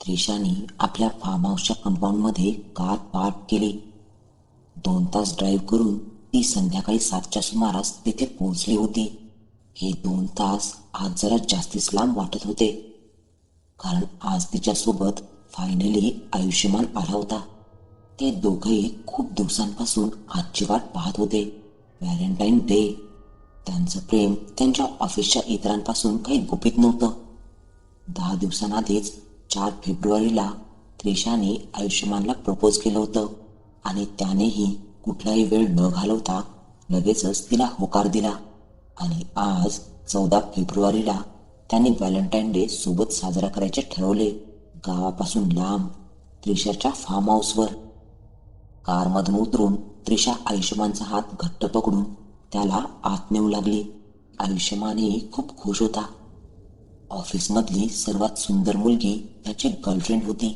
त्रिशाने आपल्या फार्म हाऊसच्या कंपाऊंडमध्ये car park केली. 2 तास ड्राईव्ह करून ती संध्याकाळी 7च्या सुमारास तिथे पोहोचली होती. हे 2 तास आज जरा जास्तीच लांब वाटत होते, कारण आज तिच्यासोबत फायनली आयुष्यमान आला होता. ते दोघंही खूप दिवसांपासून आजची वाट पाहत होते. Valentine day. त्यांचं प्रेम त्यांच्या ऑफिसच्या इतरांपासून काही गुपित नव्हतं. 10 दिवसांआधीच 4 फेब्रुवारीला त्रिशाने आयुष्यमानला प्रपोज केलं होतं आणि त्यानेही कुठलाही वेळ न घालवता लगेचच तिला होकार दिला. आणि आज 14 फेब्रुवारीला त्यांनी व्हॅलेंटाईन डे सोबत साजरा करायचे ठरवले. गावापासून लांब त्रिशाच्या फार्म हाऊसवर. कारमधून उतरून त्रिशा आयुष्यमानचा हात घट्ट पकडून त्याला आत नेऊ लागली. आयुष्यमानही खूप खुश होता. ऑफिसमधली सर्वात सुंदर मुलगी त्याची गर्लफ्रेंड होती.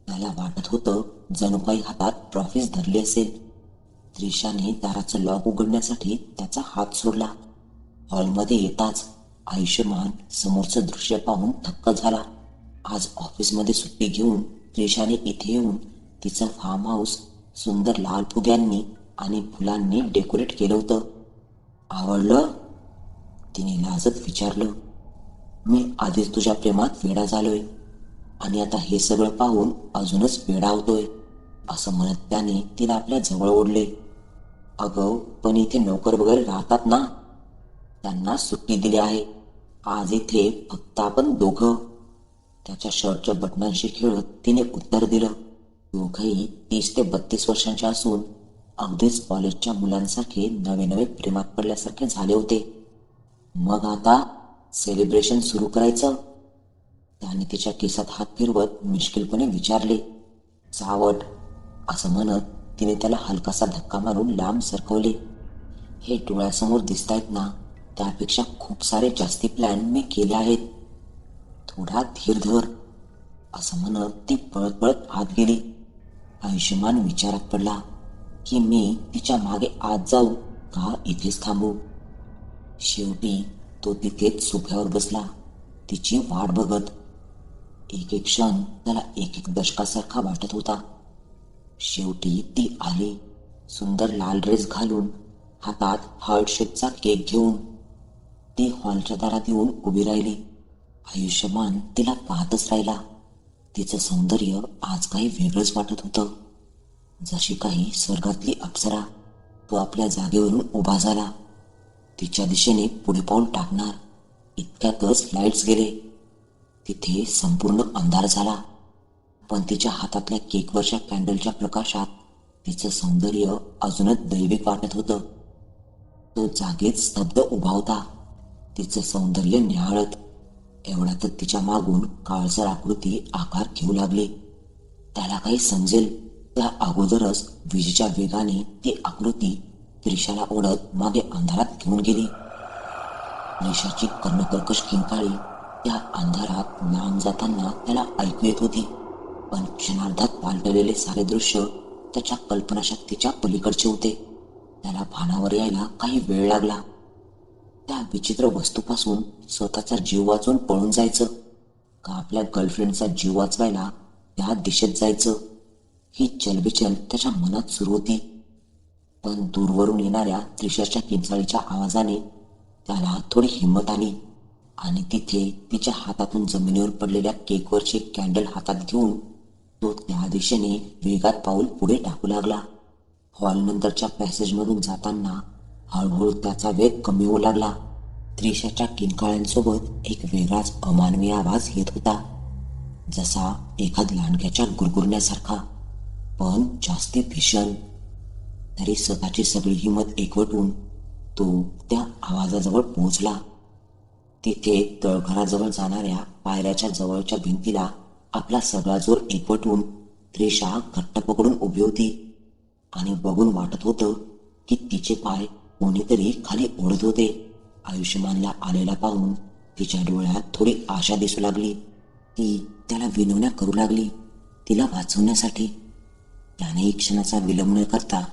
त्याला वाटत होतं जणू काही हातात ट्रॉफीज धरली असेल. त्रिशाने दाराचं लॉक उघडण्यासाठी त्याचा हात सोडला. हॉलमध्ये येताच आयुष्यमान समोरचं दृश्य पाहून थक्क झाला. आज ऑफिसमध्ये सुट्टी घेऊन त्रिशाने इथे येऊन तिचं फार्म हाऊस सुंदर लाल फुग्यांनी आणि फुलांनी डेकोरेट केलं होतं. आवडलं? तिने लाजत विचारलं. मी आधीच तुझ्या प्रेमात वेडा झालोय आणि आता हे सगळं पाहून अजूनच वेडा होतोय, असं म्हणत त्याने तिला आपल्या जवळ ओढले. अगं, पण इथे नोकर वगैरे राहतात ना, त्यांना सुट्टी दिली आहे. आज इथे फक्त आपण दोघं. त्याच्या शर्टच्या बटनांशी खेळत तिने उत्तर दिलं. दोघंही 30 ते 32 वर्षांचे असून अगदीच कॉलेजच्या मुलांसारखे नवे नवे प्रेमात पडल्यासारखे झाले होते. मग आता सेलिब्रेशन सुरू करायचं? त्याने तिच्या केसात हात फिरवत मिश्किलपणे विचारले. चावट, असं म्हणत तिने त्याला हलकासा धक्का मारून लांब सरकवले. हे डोळ्यासमोर दिसतायत ना, त्यापेक्षा खूप सारे जास्ती प्लॅन मी केले आहेत. थोडा धीर धर, असं म्हणत ती पळत पळत आत गेली. आयुष्यमान विचारात पडला की मी तिच्या मागे आत जाऊ का इथेच थांबू. शेवटी तो तिथेच सोफ्यावर बसला, तिची वाट बघत. एक एक क्षण त्याला एक एक दशकासारखा वाटत होता. शेवटी ती आली, सुंदर लाल ड्रेस घालून, हातात हार्ट शेपचा केक घेऊन. ती हॉलच्या दारात येऊन उभी राहिली. आयुष्यमान तिला पाहतच राहिला. तिचं सौंदर्य आज काही वेगळंच वाटत होतं, जशी काही स्वर्गातली अप्सरा. तो आपल्या जागेवरून उभा झाला. तिच्या दिशेने पुढे पाऊल टाकणार इतक्यातच लाईट्स गेले. तिथे संपूर्ण अंधार झाला. पण तिच्या हातातल्या केकवरच्या कॅन्डलच्या प्रकाशात तिचं सौंदर्य अजूनच दैविक वाटत होतं. तो जागेत स्तब्ध उभा होता, तिचं सौंदर्य न्याहाळत. एवढ्यातच तिच्या मागून काळसर आकृती आकार घेऊ लागली. त्याला काही समजेल त्या अगोदरच विजेच्या वेगाने ती आकृती त्रिशाला ओढत मागे अंधारात घेऊन गेली. त्रिशाची कर्णकर्कश किंकाळी त्या अंधारात लांब जाताना त्याला ऐकू येत होती. पण क्षणार्धात पालटलेले सारे दृश्य त्याच्या कल्पनाशक्तीच्या पलीकडचे होते. त्याला भानावर यायला काही वेळ लागला. त्या विचित्र वस्तूपासून स्वतःचा जीव वाचून पळून जायचं का आपल्या गर्लफ्रेंडचा जीव वाचवायला त्या दिशेत जायचं, ही चलबिचल त्याच्या मनात सुरू होती. पण दूरवरून येणाऱ्या त्रिशाच्या किंचाळीच्या आवाजाने त्याला थोडी हिंमत आली आणि तिथे तिच्या हातातून जमिनीवर पडलेल्या केकवरचे कॅन्डल हातात घेऊन तो त्या दिशेने वेगात पाऊल पुढे टाकू लागला. हॉलनंतरच्या पॅसेजमधून जाताना हळूहळू त्याचा वेग कमी होऊ लागला. त्रिशाच्या किंकाळ्यांसोबत एक वेगळाच अमानवी आवाज येत होता, जसा एखाद लांडग्याच्या गुरगुरण्यासारखा, पण जास्ती भीषण. तरी स्वतःची सगळी हिंमत एकवटून तो त्या आवाजाजवळ पोहोचला. तिथे तळघराजवळ जाणाऱ्या पायऱ्याच्या जवळच्या भिंतीला आपला सगळा जोर एकवटून त्रिशा घट्ट पकडून उभी होती आणि बघून वाटत होतं की तिचे पाय कोणीतरी खाली ओढत होते. आयुष्यमानला आलेला पाहून तिच्या डोळ्यात थोडी आशा दिसू लागली. ती त्याला विनवण्या करू लागली तिला वाचवण्यासाठी. त्याने एक क्षणाचा विलंब न करता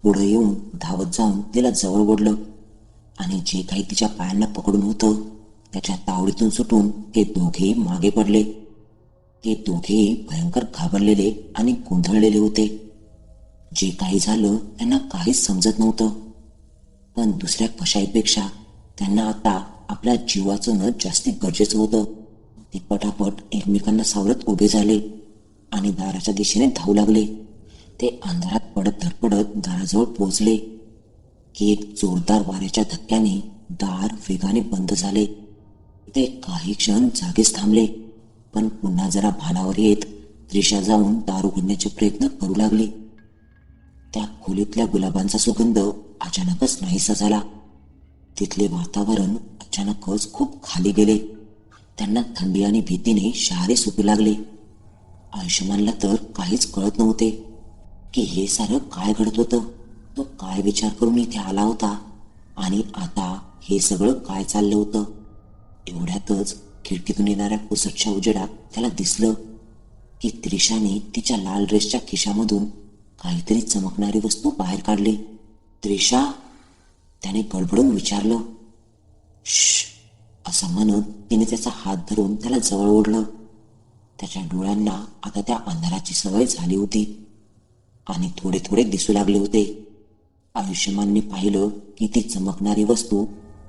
पुढे येऊन धावत जाऊन तिला जवळ ओढलं आणि जे काही तिच्या पायांना पकडून होतं त्याच्या तावडीतून सुटून ते दोघेही मागे पडले. ते दोघेही भयंकर घाबरलेले आणि गोंधळलेले होते. जे काही झालं त्यांना काहीच समजत नव्हतं. पण दुसऱ्या कशाईपेक्षा त्यांना आता आपल्या जीवाचं न जास्ती गरजेचं होतं. ते पटापट एकमेकांना सावरत उभे झाले आणि दाराच्या दिशेने धावू लागले. ते अंधारात पडत धडपडत दाराजवळ पोहोचले की एक जोरदार वाऱ्याच्या धक्क्याने दार वेगाने बंद झाले. ते काही क्षण जागीच थांबले, पण पुन्हा जरा भानावर येत त्रिशा जाऊन दार उघडण्याचे प्रयत्न करू लागली. त्या खोलीतल्या गुलाबांचा सुगंध अचानकच नाहीसा झाला. तिथले वातावरण अचानकच खूप खाली गेले. त्यांना थंडी आणि भीतीने शहारे सुटू लागले. आयुष्यमानला तर काहीच कळत नव्हते की हे सारं काय घडत होतं. तो काय विचार करून इथे आला होता आणि आता हे सगळं काय चाललं होतं. एवढ्यातच खिडकीतून येणाऱ्या पुसटच्या उजेडात त्याला दिसलं की त्रिशाने तिच्या लाल ड्रेसच्या खिशामधून काहीतरी चमकणारी वस्तू बाहेर काढली. त्रिशा, त्याने गडबडून विचारलं. श्श असं म्हणत तिने त्याचा हात धरून त्याला जवळ ओढलं. त्याच्या डोळ्यांना आता त्या अंधाराची सवय झाली होती आणि थोडे थोडे दिसू लागले होते. आयुष्यमानने पाहिलं की ती चमकणारी वस्तू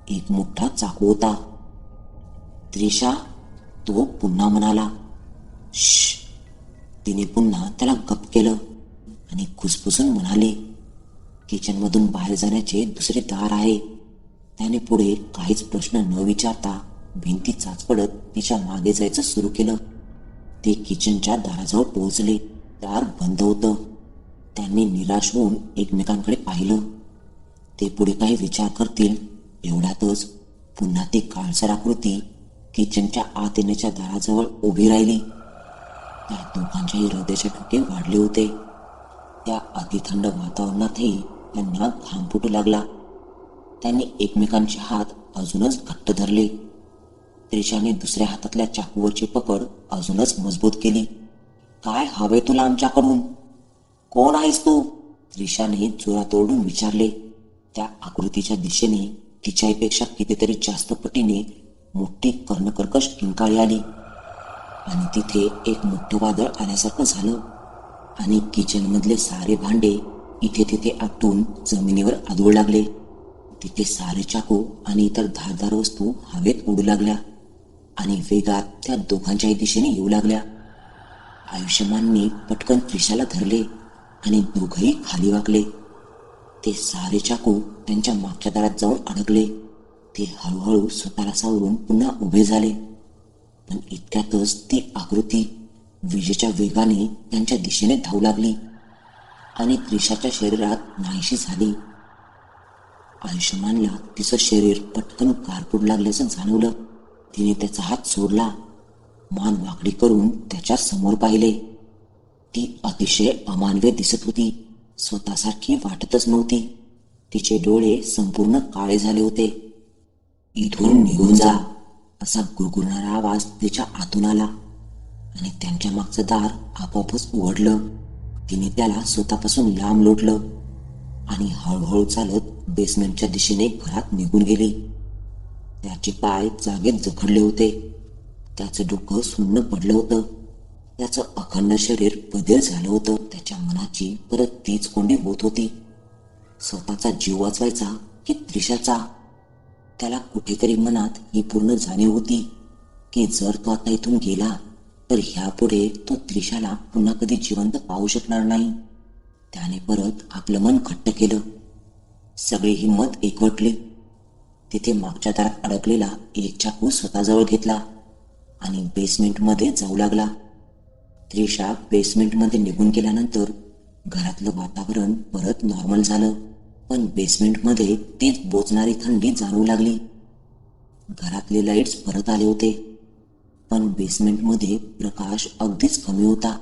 एक मोठा चाकू होता. त्रिशा, तो पुन्हा म्हणाला. श्श, तिने पुन्हा त्याला गप्प केलं आणि खुसफुसून म्हणाले, किचनमधून बाहेर जाण्याचे दुसरे दार आहे. त्याने पुढे काहीच प्रश्न न विचारता भिंती चाचपडत तिच्या मागे जायचं सुरू केलं. ते किचनच्या दाराजवळ पोहोचले. दार बंद होतं. त्यांनी निराश होऊन एकमेकांकडे पाहिलं. ते पुढे काही विचार करतील एवढ्यातच पुन्हा ती काळसर आकृती किचनच्या आत येण्याच्या दाराजवळ उभी राहिली. त्या दोघांच्याही हृदयाचे ठोके वाढले होते. त्या अतिथंड वातावरणातही त्यांना घाम फुटू लागला. त्यांनी एकमेकांचे हात अजूनच घट्ट धरले. त्रिशाने दुसऱ्या हातातल्या चाकूवरची पकड अजूनच मजबूत केली. काय हवे तुला आमच्याकडून? कोण आहेस तू? त्रिशाने जोरात ओरडून विचारले. त्या आकृतीच्या दिशेने तिच्यापेक्षा कितीतरी जास्त पटीने मोठी कर्णकर्कश किंकाळी आली आणि तिथे एक मोठं वादळ आल्यासारखं झालं आणि किचनमधले सारे भांडे इथे तिथे आपटून जमिनीवर आदळू लागले. तिथे सारे चाकू आणि इतर धारदार वस्तू हवेत उडू लागल्या आणि वेगात त्या दोघांच्याही दिशेने येऊ लागल्या. आयुष्यमानने पटकन त्रिशाला धरले आणि दोघंही खाली वाकले. ते सारे चाकू त्यांच्या मागच्या दारात जाऊन अडकले. ते हळूहळू स्वतःला सावरून पुन्हा उभे झाले, पण इतक्यातच ती आकृती विजेच्या वेगाने त्यांच्या दिशेने धावू लागली आणि त्रिशाच्या शरीरात नाहीशी झाली. आयुष्यमानला तिचं शरीर पटकन गारपडू लागल्याचं जाणवलं. तिने त्याचा हात सोडला, मान वाकडी करून त्याच्या समोर पाहिले. ती अतिशय अमानवी दिसत होती. स्वतःसारखी वाटतच नव्हती. तिचे डोळे संपूर्ण काळे झाले होते. इथून निघून जा, असा गुरगुरणारा आवाज तिच्या आतून आला आणि त्यांच्या मागचं दार आपोआपच उघडलं. तिने त्याला स्वतःपासून लांब लोटलं आणि हळूहळू चालत बेसमेंटच्या दिशेने घरात निघून गेली. त्याचे पाय जागेत जखडले होते. त्याचं डोकं सुन्न पडलं होतं. त्याचं अखंड शरीर बधीर झालं होतं. त्याच्या मनाची परत तीच कोंडी होत होती. स्वतःचा जीव वाचवायचा की त्रिशाचा? त्याला कुठेतरी मनात ही पूर्ण जाणीव होती की जर तो आता इथून गेला तर ह्यापुढे तो त्रिशाला पुन्हा कधी जिवंत पाहू शकणार नाही. त्याने परत आपलं मन घट्ट केलं. सगळी हिंमत एकवटली. तिथे मागच्या दारात अडकलेला एक चाकू स्वतःजवळ घेतला आणि बेसमेंटमध्ये जाऊ लागला. त्रिशा बेसमेंटमध्ये निघून गेल्यानंतर घरातलं वातावरण परत नॉर्मल झालं, पण बेसमेंटमध्ये तीच बोचणारी थंडी जाणवू लागली. घरातले लाईट्स परत आले होते, पण बेसमेंटमध्ये प्रकाश अगदीच कमी होता.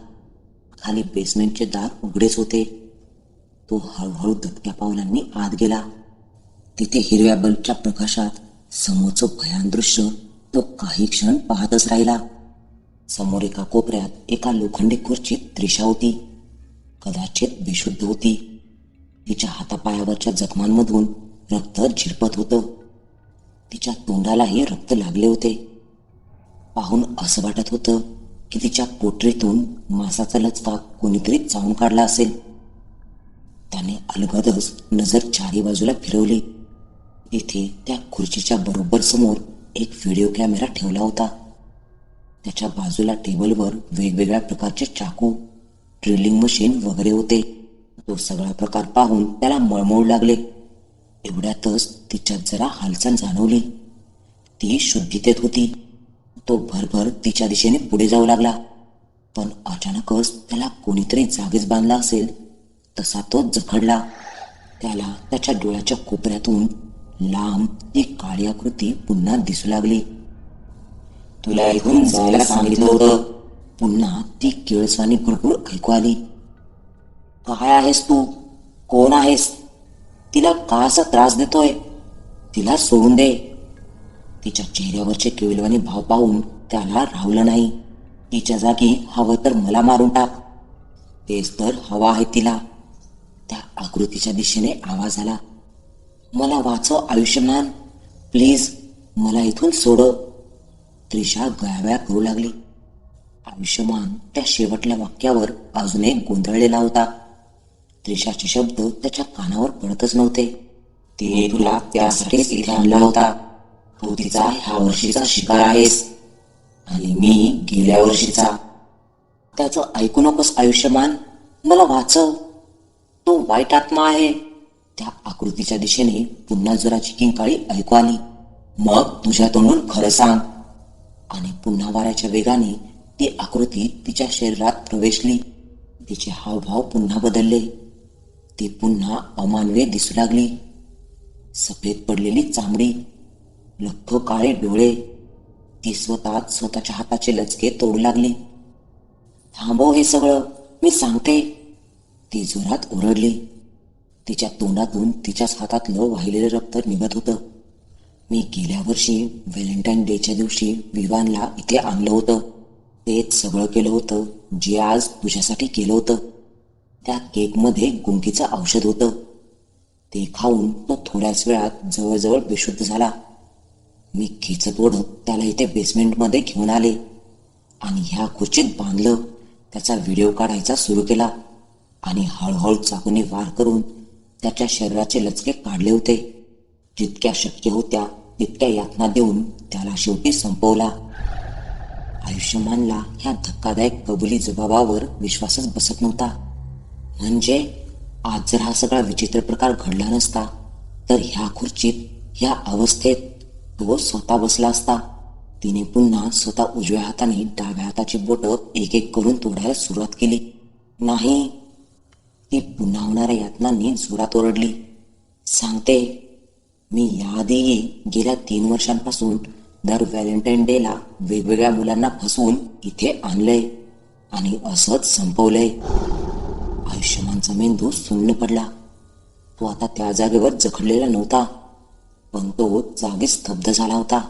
खाली बेसमेंटचे दार उघडेच होते. तो हळूहळू दबक्या पावलांनी आत गेला. तिथे हिरव्या बल्बच्या प्रकाशात समोरचं भयान दृश्य तो काही क्षण पाहतच राहिला. समोर एका कोपऱ्यात एका लोखंडी खुर्चीत त्रिशा होती. कदाचित बेशुद्ध होती. तिच्या हातापायावरच्या जखमांमधून रक्त झिरपत होतं. तिच्या तोंडालाही रक्त लागले होते. पाहून असं वाटत होतं की तिच्या पोटरीतून मांसाचा लचका कोणीतरी चावून काढला असेल. त्याने अलगदच नजर चारी बाजूला फिरवली. तिथे त्या खुर्चीच्या बरोबर समोर एक व्हिडिओ कॅमेरा ठेवला होता. त्याच्या बाजूला टेबलवर वेगवेगळ्या प्रकारचे चाकू, ड्रिलिंग मशीन वगैरे होते. तो सगळा प्रकार पाहून त्याला मळमळू लागले. एवढ्यातच तिच्यात जरा हालचाल जाणवली. ती शुद्धीतेत होती. तो भरभर तिच्या दिशेने पुढे जाऊ लागला. पण अचानकच त्याला कोणीतरी जागीच बांधला असेल तसा तो जखडला. त्याला त्याच्या डोळ्याच्या कोपऱ्यातून लांब ती काळी आकृती पुन्हा दिसू लागली. तुला इथून जायला सांगितलं होतं. पुन्हा ती किळसवाणी गुरगुर ऐकू आली. काय आहेस तू? कोण आहेस? तिला का असा त्रास देतोय? तिला सोडून दे. तिच्या चेहऱ्यावरचे केविलवाणी भाव पाहून त्याला राहवलं नाही. तिच्या जागी हवं तर मला मारून टाक. तेच तर हवा आहे तिला. त्या आकृतीच्या दिशेने आवाज आला. मला वाचव आयुष्यमान, प्लीज मला इथून सोड. त्रिशा गयावया करू लागली. आयुष्यमान त्या शेवटल्या वाक्यावर अजून एक गोंधळलेला होता. त्रिशाचे शब्द त्याच्या कानावर पडतच नव्हते. तिने तुला त्यासाठीच इथे आणला होता. तू तिचा ह्या वर्षीचा शिकार आहेस आणि मी गेल्या वर्षीचा. त्याचं ऐकू नकोस आयुष्यमान, मला वाचव. तो वाईट आत्मा आहे. त्या आकृतीच्या दिशेने पुन्हा जोराची किंकाळी ऐकू आली. मग तुझ्या तोंडून खरं सांग. आणि पुन्हा वाऱ्याच्या वेगाने ती आकृती तिच्या शरीरात प्रवेशली. तिचे हावभाव पुन्हा बदलले. ती पुन्हा अमानवीय दिसू लागली. सफेद पडलेली चामडी, लख्ख काळे डोळे. ती स्वतःच्या हाताचे लचके तोडू लागली. थांबव हे सगळं, मी सांगते. ती जोरात ओरडली. तिच्या तोंडातून तिच्याच हातातलं वाहिलेलं रक्त निघत होतं. मी गेल्या वर्षी व्हॅलेंटाईन डेच्या दिवशी विवानला इथे आणलं होतं. तेच सगळं केलं होतं जे आज तुझ्यासाठी केलं होतं. त्या केकमध्ये गुंगीचं औषध होतं. ते खाऊन तो थोड्याच वेळात जवळजवळ बेशुद्ध झाला. मी खेचत ओढत त्याला इथे बेसमेंटमध्ये घेऊन आले आणि ह्या खुर्चीत बांधलं. त्याचा व्हिडिओ काढायचा सुरू केला आणि हळूहळू चाकूने वार करून त्याच्या शरीराचे लचके काढले होते. जितक्या शक्य होत्या तितक्या यातना देऊन त्याला शेवटी संपवला. आयुष्यमानला ह्या धक्कादायक कबुली जबाबावर विश्वासच बसत नव्हता. म्हणजे आज जर हा सगळा विचित्र प्रकार घडला नसता तर ह्या खुर्चीत ह्या अवस्थेत तो स्वतः बसला असता. तिने पुन्हा स्वतः उजव्या हाताने डाव्या हाताची बोटं एक एक करून तोडायला सुरुवात केली. नाही, ती पुन्हा होणाऱ्या यातनांनी जोरात ओरडली. सांगते, मी याआधीही गेल्या 3 वर्षांपासून दर व्हॅलेंटाईन डेला वेगवेगळ्या मुलांना फसवून इथे आणलंय आणि असंच संपवलंय. आयुष्यमानचा मेंदू सुन्न पडला. तो आता त्या जागेवर जखडलेला नव्हता, पण तो जागीच स्तब्ध झाला होता.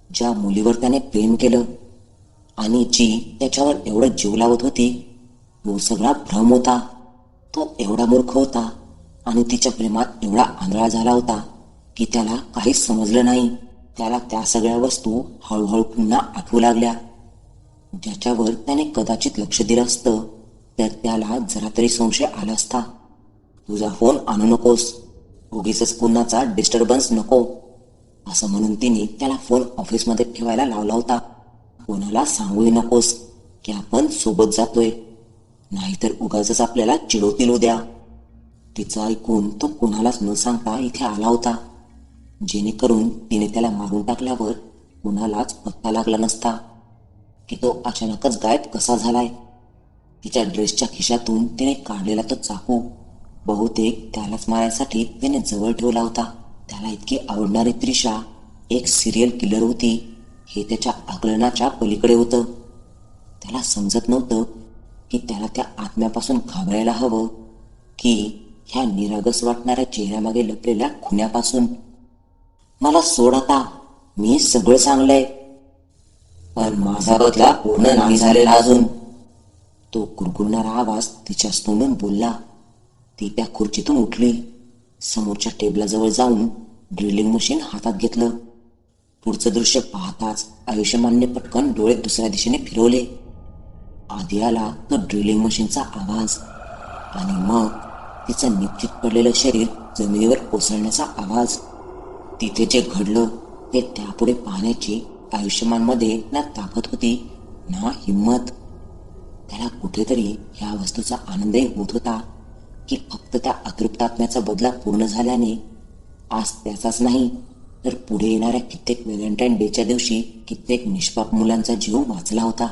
ज्या मुलीवर त्याने प्रेम केलं आणि जी त्याच्यावर एवढं जीव लावत होती, तो सगळा भ्रम होता. तो एवढा मूर्ख होता आणि तिच्या प्रेमात एवढा आंधळा झाला होता की त्याला काहीच समजलं नाही. त्याला त्या सगळ्या वस्तू हळूहळू पुन्हा आठवू लागल्या. ज्याच्यावर त्याने कदाचित लक्ष दिलं असतं तर त्याला जरा तरी संशय आला असता. तुझा फोन आणू नकोस, उगीच कुणाचा डिस्टर्बन्स नको, असं म्हणून तिने त्याला फोन ऑफिसमध्ये ठेवायला लावला होता. कोणाला सांगूही नकोस की आपण सोबत जातोय, नाहीतर उगाचच आपल्याला चिडवतील उद्या. तिचं ऐकून तो कुणालाच न सांगता इथे आला होता, जेणेकरून तिने त्याला मारून टाकल्यावर कुणालाच पत्ता लागला नसता की तो अचानकच गायब कसा झालाय. तिच्या ड्रेसच्या खिशातून तिने काढलेला तो चाकू बहुतेक त्यालाच मारायसाठी तिने जवळ ठेवला होता. त्याला इतकी आवडणारी त्रिशा एक सिरियल किलर होती हे त्याच्या आकलनाच्या पलीकडे होतं. त्याला समजत नव्हतं की त्याला त्या आत्म्यापासून घाबरायला हवं की ह्या निरागस वाटणाऱ्या चेहऱ्यामागे लपलेल्या खुन्यापासून. मला सोड आता, मी सगळं सांगलंय. पण माझा बदला पूर्ण नाही झालेला अजून. तो कुरकुरणारा आवाज तिच्या तोंडून बोलला. ती त्या खुर्चीतून उठली. समोरच्या टेबलाजवळ जाऊन ड्रिलिंग मशीन हातात घेतलं. पुढचं दृश्य पाहताच आयुष्यमानने पटकन डोळे दुसऱ्या दिशेने फिरवले. आधी आला तो ड्रिलिंग मशीनचा आवाज आणि मग तिचं निपचित पडलेलं शरीर जमिनीवर कोसळण्याचा आवाज. तिथे जे घडलं ते त्यापुढे पाहण्याची आयुष्यमानमध्ये ना ताकद होती ना हिंमत. त्याला कुठेतरी या वस्तूचा आनंदही होत होता की फक्त त्या अतृप्त आत्म्याचा बदला पूर्ण झाल्याने आज त्याचाच नाही तर पुढे येणाऱ्या कित्येक व्हॅलेंटाईन डेच्या दिवशी कित्येक निष्पाप मुलांचा जीव वाचला होता.